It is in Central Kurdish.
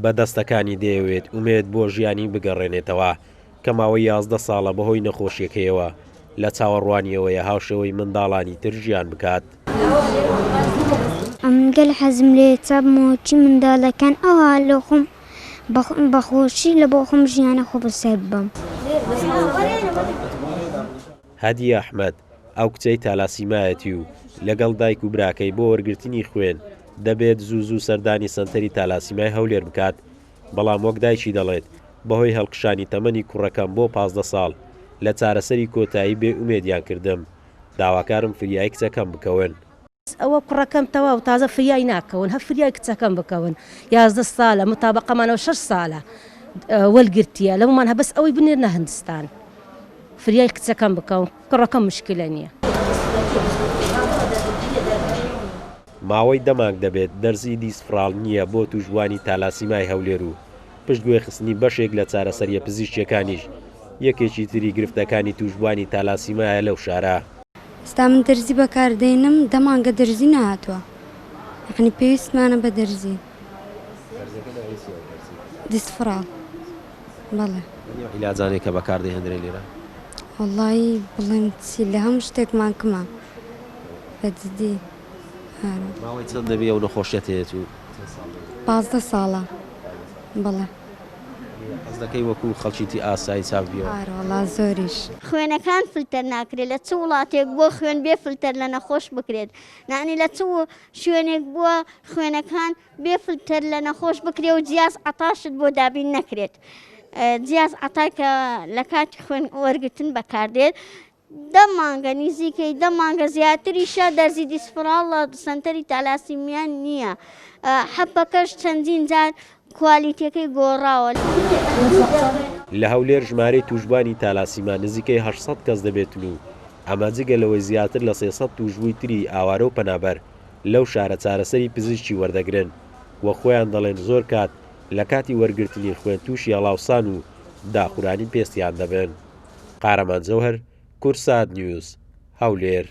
بەدەستەکانی دەیەوێت ئومێد بۆ ژیانی بگەڕێنێتەوە کە ماوەی 11 ساڵە بەهۆی نەخۆشیەکەیەوە لە چاوەڕوانیەوەیە هاوشەوەی منداڵانی تر ژیان بکات. ئەمن گەل حەزم لێ چاپمەوەکی منداڵەکان ئەوە لە خۆم بەخۆشی لە بۆ خۆم ژیانە خۆ بەسەر بم. هەدی ئەحمەد ئەو کچەی تالاسیمایەتی و لەگەڵ دایک و براکەی بۆ وەرگرتنی خوێن دەبێت زوو سەردانی سەنتەری تالاسیمای هەولێر بکات، بەڵام وەک دایکی دەڵێت بەهۆی هەڵقشانی تەمەنی کوڕەکەم بۆ 15 ساڵ لە چارەسەری کۆتایی بێ ئومێدیان کردم. داواکارم فریای کچەکەم بکەون. ئەوە کوڕەکەم تەوا و تازە فریای ناکەون، هە فریای کچەکەم بکەون. 11 ساڵە متابقەمانەوە 6 ساڵە وەلگرتیە لەمەمان هەبەس ئەوەی بنێرنە هەندستان. فریای کچەکەم بکەون، کوڕەکەم مشکلە نییە. ماوەی دەمانگ دەبێت دەرزی دیسفرال نییە بۆ توشبوانی تالاسیمای هەولێر و پشتگوێ خستنی بەشێک لە چارەسەریە پزیشکیەکانیش یەکێکی تری گرفتەکانی توشبوانی تالاسیمایە لەو شارە. ئێستا من دەرزی بەکاردێنم دەمانگە دەرزی نهاتوە، یعنی پێویستمانە بە دەرزی دیسفرال. بەڵێ عیلاجانێک کە بەکاردەهێنرێ لێرە وەڵڵی بڵێن چی لە هەموو شتێکمان کەمە بەجددی. ماوەی چەند دەبێ ئەو نەخۆشیەت هەیەت و 15 ساڵە. بڵێ حەز دەکەی وەکو خەڵکیتی ئاسایی چاک بیەوە؟ وەڵا زۆریش. خوێنەکان فلتەر ناکرێت، لە چ وڵاتێک بۆ خوێن بێ فلتەر لە نەخۆش بکرێت، نانی لە چ شوێنێک بووە خوێنەکان بێ فلتەر لە نەخۆش بکرێت و جیاز عەتاشت بۆ دابین نەکرێت. جیاز عەتای کە لە کاتی خوێن وەرگتن بەکاردێت 10 مانگە نزیکەی 10 مانگە زیاتریشە دەرزی دیسفرال لە سەنتەری تالاسیمیان نییە. حەبەکەش چەندین جار کوالیتیەکەی گۆڕاوە. لە هەولێر ژمارەی توشبوانی تالاسیما نزیکەی 800 کەس دەبێتن و ئەمە جگە لەوەی زیاتر لە 300 توشبووی تری ئاوارە و پەنابەر لەو شارە چارەسەری پزیشکی وەردەگرن وە خۆیان دەڵێن زۆر کات لە کاتی وەرگرتنی خوێن تووشی هەڵاوسان و داخورانی پێستیان دەبن. قارەمان جەوهەر، کورسات نیوز، هەولێر.